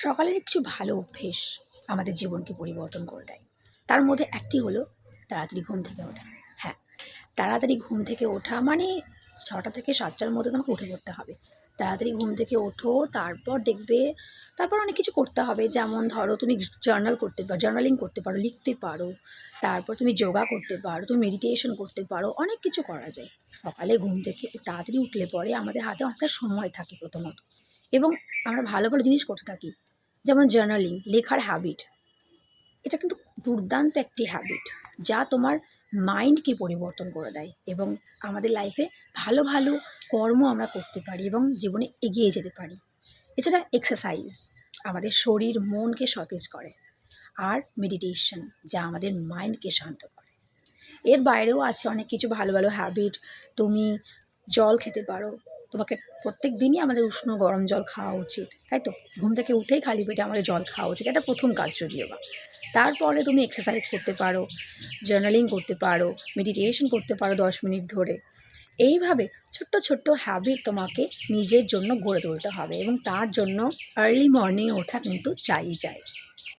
সকালের কিছু ভালো অভ্যেস আমাদের জীবনকে পরিবর্তন করে দেয়। তার মধ্যে একটি হলো তাড়াতাড়ি ঘুম থেকে ওঠা। হ্যাঁ, তাড়াতাড়ি ঘুম থেকে ওঠা মানে ৬টা থেকে ৭টার মধ্যে তোমাকে উঠে পড়তে হবে। তাড়াতাড়ি ঘুম থেকে ওঠো, তারপর দেখবে তারপর অনেক কিছু করতে হবে। যেমন ধরো তুমি জার্নালিং করতে পারো, লিখতে পারো। তারপর তুমি যোগা করতে পারো, তুমি মেডিটেশন করতে পারো, অনেক কিছু করা যায়। সকালে ঘুম থেকে তাড়াতাড়ি উঠলে পরে আমাদের হাতে অনেকটা সময় থাকে প্রথমত, এবং আমরা ভালো, ভালো জিনিস করতে থাকি। যেমন জার্নালিং, লেখার হ্যাবিট। এটা কিন্তু দুর্দান্ত একটি হ্যাবিট, যা তোমার মাইন্ডকে পরিবর্তন করে দেয় এবং আমাদের লাইফে ভালো, ভালো কর্ম আমরা করতে পারি এবং জীবনে এগিয়ে যেতে পারি। এছাড়া এক্সারসাইজ আমাদের শরীর মনকে সতেজ করে, আর মেডিটেশন যা আমাদের মাইন্ডকে শান্ত করে। এর বাইরেও আছে অনেক কিছু ভালো, ভালো হ্যাবিট। তুমি জল খেতে পারো। তোমাকে প্রত্যেক দিনই আমাদের উষ্ণ গরম জল খাওয়া উচিত, তাই তো? ঘুম থেকে উঠেই খালি পেটে আমাদের জল খাওয়া উচিত। এটা প্রথম কাজ যদিও বা। তারপরে তুমি এক্সারসাইজ করতে পারো, জার্নালিং করতে পারো, মেডিটেশন করতে পারো ১০ মিনিট ধরে। এইভাবে ছোট্ট, ছোট্ট হ্যাবিট তোমাকে নিজের জন্য গড়ে তুলতে হবে এবং তার জন্য আর্লি মর্নিংয়ে ওঠা কিন্তু চাই।